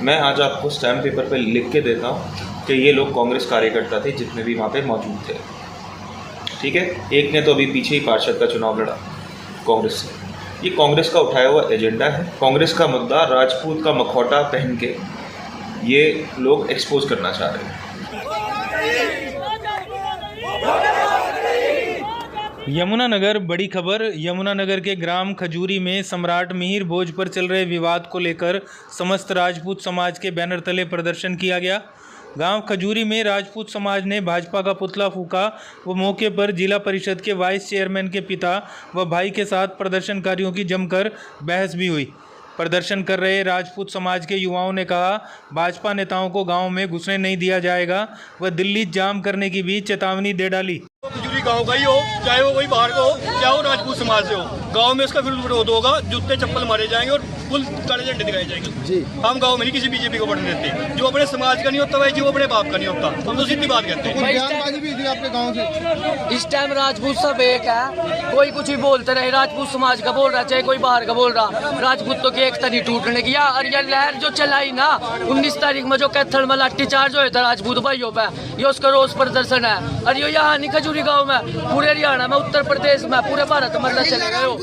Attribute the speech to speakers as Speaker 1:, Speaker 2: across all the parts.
Speaker 1: मैं आज आपको स्टैम्प पेपर पे लिख के देता हूँ कि ये लोग कांग्रेस कार्यकर्ता थे जितने भी वहाँ पे मौजूद थे। ठीक है, एक ने तो अभी पीछे ही पार्षद का चुनाव लड़ा कांग्रेस से। ये कांग्रेस का उठाया हुआ एजेंडा है, कांग्रेस का मुद्दा राजपूत का मखौटा पहन के ये लोग एक्सपोज करना चाह रहे हैं।
Speaker 2: यमुनानगर बड़ी खबर। यमुनानगर के ग्राम खजूरी में सम्राट मिहिर भोज पर चल रहे विवाद को लेकर समस्त राजपूत समाज के बैनर तले प्रदर्शन किया गया। गांव खजूरी में राजपूत समाज ने भाजपा का पुतला फूंका व मौके पर जिला परिषद के वाइस चेयरमैन के पिता व भाई के साथ प्रदर्शनकारियों की जमकर बहस भी हुई। प्रदर्शन कर रहे राजपूत समाज के युवाओं ने कहा, भाजपा नेताओं को गांव में घुसने नहीं दिया जाएगा व दिल्ली जाम करने की भी चेतावनी दे डाली।
Speaker 3: खजूरी गांव का ही हो, चाहे वो कोई बाहर का हो, चाहे वो राजपूत समाज से हो, गांव में उसका विरोध होगा। जूते चप्पल मारे जाएंगे और फुल काले झंडे दिखाए जाएंगे जी। हम गांव में नहीं किसी बीजेपी को बढ़ने देते। जो अपने समाज का नहीं होता भाई जी, वो अपने बाप का नहीं होता। हम तो सीधी बात कहते हैं।
Speaker 4: आपके गांव से इस टाइम राजपूत सब एक है, कोई कुछ भी बोलते रहे। राजपूत समाज का बोल रहा, चाहे कोई बाहर का बोल रहा, राजपूतों की एकता नहीं टूटने की। और ये लहर जो चलाई ना 19 तारीख में, जो कैथल में लाठीचार्ज हुआ था राजपूत भाइयों पे, ये उसका रोज प्रदर्शन है। और ये यहाँ नहीं खजूरी गाँव में, पूरे हरियाणा में, उत्तर प्रदेश में, पूरे भारत में चले गए हो।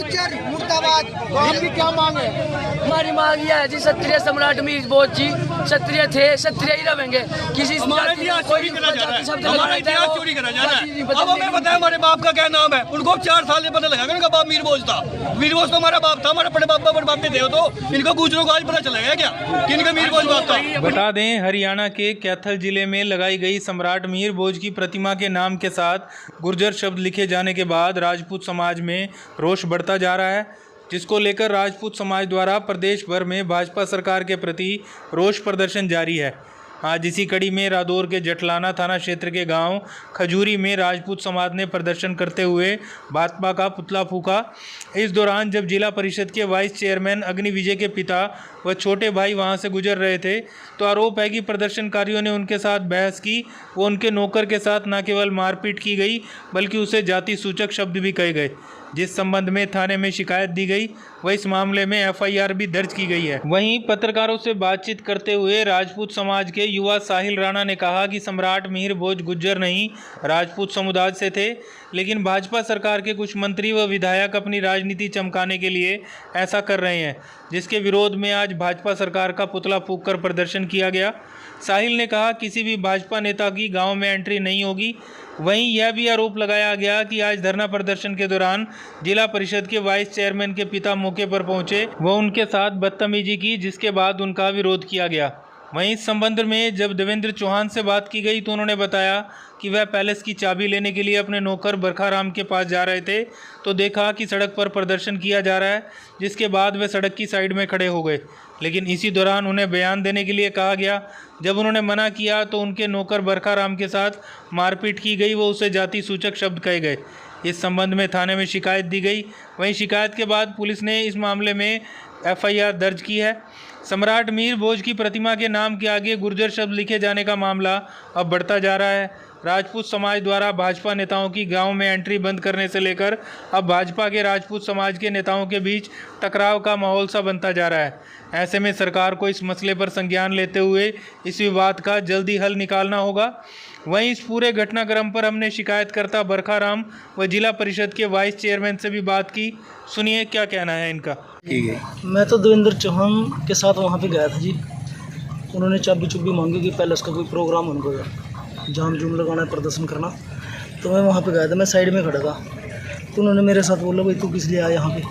Speaker 4: क्या मांग है? हमारी मांग यह है जी, क्षत्रिय सम्राट मिहिर भोज जी क्षत्रिय थे, क्षत्रिय ही रहेंगे। किसी
Speaker 3: चोरी करा जा रहा है, हमारा इतिहास चोरी करा जा रहा है। अब हमें पता है हमारे बाप का क्या नाम है। उनको 4 साल में पता लगा कि उनका बाप मिहिर भोज था। मिहिर भोज तो हमारा बाप था, हमारे बड़े बाप पे थे। तो इनको गुजरों को आज पता चला गया क्या कि इनका मिहिर भोज बाप था।
Speaker 2: बता दें, हरियाणा के कैथल जिले में लगाई गई सम्राट मिहिर भोज की प्रतिमा के नाम के साथ गुर्जर शब्द लिखे जाने के बाद राजपूत समाज में रोष बढ़ता जा रहा है, जिसको लेकर राजपूत समाज द्वारा प्रदेश भर में भाजपा सरकार के प्रति रोष प्रदर्शन जारी है। आज इसी कड़ी में रादौर के जटलाना थाना क्षेत्र के गांव खजूरी में राजपूत समाज ने प्रदर्शन करते हुए भाजपा का पुतला फूंका। इस दौरान जब जिला परिषद के वाइस चेयरमैन अग्नि विजय के पिता व छोटे भाई वहां से गुजर रहे थे, तो आरोप है कि प्रदर्शनकारियों ने उनके साथ बहस की व उनके नौकर के साथ न केवल मारपीट की गई बल्कि उसे जाति सूचक शब्द भी कहे गए, जिस संबंध में थाने में शिकायत दी गई व इस मामले में FIR भी दर्ज की गई है। वहीं पत्रकारों से बातचीत करते हुए राजपूत समाज के युवा साहिल राणा ने कहा कि सम्राट मिहिर भोज गुज्जर नहीं राजपूत समुदाय से थे, लेकिन भाजपा सरकार के कुछ मंत्री व विधायक अपनी राजनीति चमकाने के लिए ऐसा कर रहे हैं, जिसके विरोध में आज भाजपा सरकार का पुतला फूंककर प्रदर्शन किया गया। साहिल ने कहा, किसी भी भाजपा नेता की गाँव में एंट्री नहीं होगी। वहीं यह भी आरोप लगाया गया कि आज धरना प्रदर्शन के दौरान जिला परिषद के वाइस चेयरमैन के पिता मौके पर पहुंचे व उनके साथ बदतमीजी की, जिसके बाद उनका विरोध किया गया। वहीं इस संबंध में जब देवेंद्र चौहान से बात की गई तो उन्होंने बताया कि वह पैलेस की चाबी लेने के लिए अपने नौकर बरखाराम के पास जा रहे थे तो देखा कि सड़क पर प्रदर्शन किया जा रहा है, जिसके बाद वे सड़क की साइड में खड़े हो गए, लेकिन इसी दौरान उन्हें बयान देने के लिए कहा गया। जब उन्होंने मना किया तो उनके नौकर बरखाराम के साथ मारपीट की गई व उसे जाति सूचक शब्द कहे गए। इस संबंध में थाने में शिकायत दी गई। वहीं शिकायत के बाद पुलिस ने इस मामले में FIR दर्ज की है। सम्राट मिहिर भोज की प्रतिमा के नाम के आगे गुर्जर शब्द लिखे जाने का मामला अब बढ़ता जा रहा है। राजपूत समाज द्वारा भाजपा नेताओं की गांव में एंट्री बंद करने से लेकर अब भाजपा के राजपूत समाज के नेताओं के बीच टकराव का माहौल सा बनता जा रहा है। ऐसे में सरकार को इस मसले पर संज्ञान लेते हुए इस विवाद का जल्दी हल निकालना होगा। वहीं इस पूरे घटनाक्रम पर हमने शिकायतकर्ता बरखाराम व जिला परिषद के वाइस चेयरमैन से भी बात की। सुनिए क्या कहना है इनका।
Speaker 5: मैं तो देवेंद्र चौहान के साथ वहाँ पे गया था जी। उन्होंने चाबी चुब्बी मांगी कि पैलेस का कोई प्रोग्राम उनको जाम जूम लगाना, प्रदर्शन करना, तो मैं वहाँ पे गया था। मैं साइड में खड़ा था तो उन्होंने मेरे साथ बोला, भाई तू किस लिए आया यहाँ पे?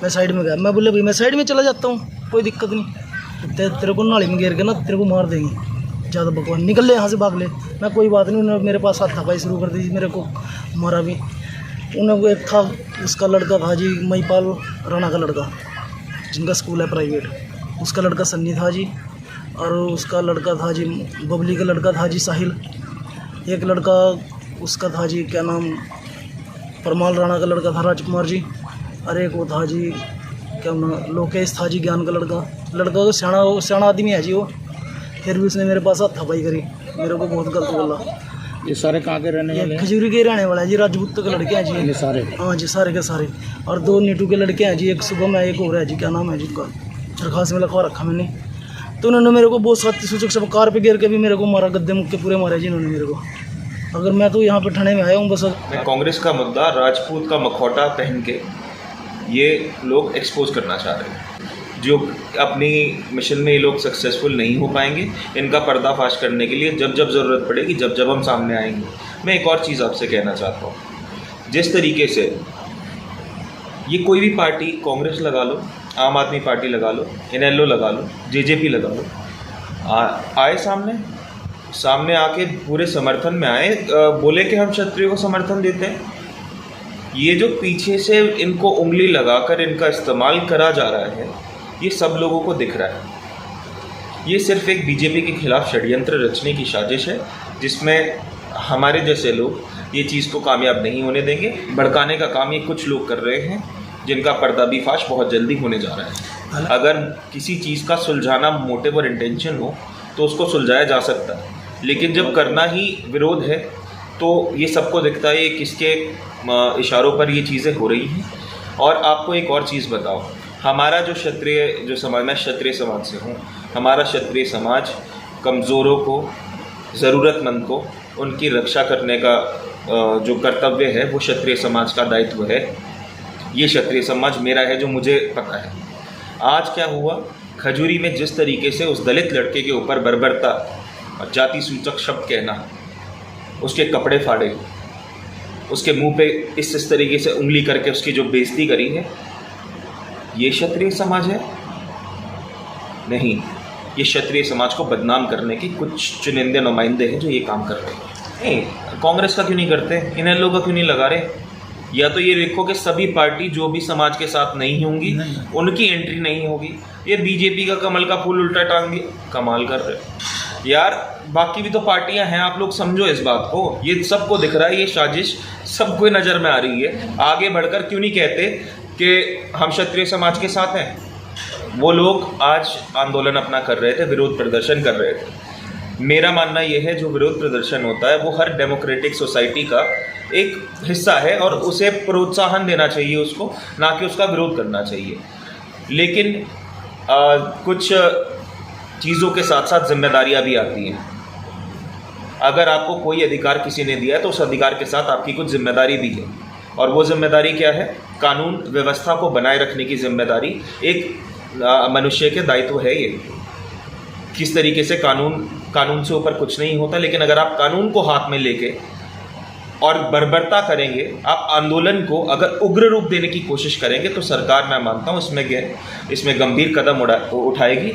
Speaker 5: मैं साइड में गया। मैं बोले, भाई मैं साइड में चला जाता हूँ, कोई दिक्कत नहीं, तेरे को नाली में घेर के ना तेरे को मार देंगे, ज़्यादा बकवास, निकल ले यहाँ से, भाग ले। मैं कोई बात नहीं। उन्होंने मेरे पास हाथापाई शुरू कर दी, मेरे को मारा भी। उन्हें एक था, उसका लड़का था जी महिपाल राणा का लड़का, जिनका स्कूल है प्राइवेट, उसका लड़का सन्नी था जी, और उसका लड़का था जी बबली का लड़का था जी साहिल। एक लड़का उसका था जी, क्या नाम, परमाल राणा का लड़का था राजकुमार जी, और एक वो था जी क्या नाम, लोकेश था जी, ज्ञान का लड़का तो सियाना आदमी है जी वो। फिर भी उसने मेरे पास हाथापाई करी, मेरे को बहुत गलत बोला।
Speaker 6: ये सारे कहाँ के रहने वाले हैं?
Speaker 5: खजूरी के रहने वाला है जी, राजपूत के लड़के हैं जी
Speaker 6: ये सारे।
Speaker 5: हाँ जी, सारे के सारे। और 2 नीटू के लड़के हैं जी, एक सुबह में, एक और है जी, क्या नाम है जी उनका, दरखास्त में लिखवा रखा मैंने। तो उन्होंने मेरे को बहुत साथी सूचक सब कार पे गिर के भी मेरे को मारा, गद्दे मुक्के पूरे मारे जी इन्होंने मेरे को। अगर मैं तो यहाँ पे थाने में आया हूँ बस।
Speaker 1: कांग्रेस का मुद्दा राजपूत का मखौटा पहन के ये लोग एक्सपोज करना चाह रहे हैं। जो अपनी मिशन में ये लोग सक्सेसफुल नहीं हो पाएंगे, इनका पर्दाफाश करने के लिए जब जब ज़रूरत पड़ेगी, जब जब हम सामने आएंगे। मैं एक और चीज़ आपसे कहना चाहता हूँ, जिस तरीके से ये कोई भी पार्टी, कांग्रेस लगा लो, आम आदमी पार्टी लगा लो, इनेलो लगा लो, जेजेपी लगा लो, आए सामने आके पूरे समर्थन में आए, बोले कि हम क्षत्रियों को समर्थन देते हैं। ये जो पीछे से इनको उंगली लगाकर इनका इस्तेमाल करा जा रहा है, ये सब लोगों को दिख रहा है। ये सिर्फ एक बीजेपी के खिलाफ षड्यंत्र रचने की साजिश है, जिसमें हमारे जैसे लोग ये चीज़ को कामयाब नहीं होने देंगे। भड़काने का काम ये कुछ लोग कर रहे हैं, जिनका पर्दाफाश बहुत जल्दी होने जा रहा है। अगर किसी चीज़ का सुलझाना मोटिव और इंटेंशन हो तो उसको सुलझाया जा सकता है, लेकिन जब करना ही विरोध है तो ये सबको दिखता है किसके इशारों पर ये चीज़ें हो रही हैं। और आपको एक और चीज़ बताओ, हमारा जो समाज, मैं क्षत्रिय समाज से हूँ, हमारा क्षत्रिय समाज कमज़ोरों को, ज़रूरतमंद को उनकी रक्षा करने का जो कर्तव्य है वो क्षत्रिय समाज का दायित्व है। ये क्षत्रिय समाज मेरा है, जो मुझे पता है। आज क्या हुआ, खजूरी में जिस तरीके से उस दलित लड़के के ऊपर बर्बरता और जाति सूचक शब्द कहना, उसके कपड़े फाड़े, उसके मुंह पे इस तरीके से उंगली करके उसकी जो बेइज्जती करी है, ये क्षत्रिय समाज है? नहीं, ये क्षत्रिय समाज को बदनाम करने के कुछ चुनिंदे नुमाइंदे हैं जो ये काम कर रहे हैं। नहीं, कांग्रेस का क्यों नहीं करते, इन्हें लोगों का क्यों नहीं लगा रहे? या तो ये देखो कि सभी पार्टी जो भी समाज के साथ नहीं होंगी उनकी एंट्री नहीं होगी। ये बीजेपी का कमल का फूल उल्टा टांग दिया, कमाल कर रहे हो यार। बाकी भी तो पार्टियां हैं, आप लोग समझो इस बात को। ये सबको दिख रहा है, ये साजिश सबको नज़र में आ रही है। आगे बढ़कर क्यों नहीं कहते कि हम क्षत्रिय समाज के साथ हैं? वो लोग आज आंदोलन अपना कर रहे थे, विरोध प्रदर्शन कर रहे थे। मेरा मानना यह है, जो विरोध प्रदर्शन होता है वो हर डेमोक्रेटिक सोसाइटी का एक हिस्सा है और उसे प्रोत्साहन देना चाहिए उसको, ना कि उसका विरोध करना चाहिए। लेकिन कुछ चीज़ों के साथ साथ जिम्मेदारियां भी आती हैं। अगर आपको कोई अधिकार किसी ने दिया है तो उस अधिकार के साथ आपकी कुछ जिम्मेदारी भी है। और वो जिम्मेदारी क्या है? कानून व्यवस्था को बनाए रखने की जिम्मेदारी एक मनुष्य के दायित्व है। ये किस तरीके से कानून से ऊपर कुछ नहीं होता, लेकिन अगर आप कानून को हाथ में लेके और बर्बरता करेंगे, आप आंदोलन को अगर उग्र रूप देने की कोशिश करेंगे, तो सरकार, मैं मानता हूँ, इसमें गंभीर कदम उठाएगी।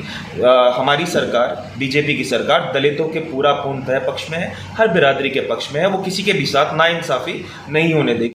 Speaker 1: हमारी सरकार, बीजेपी की सरकार, दलितों के पूरा पूर्णतः पक्ष में है, हर बिरादरी के पक्ष में है। वो किसी के भी साथ नाइंसाफ़ी नहीं होने देगी।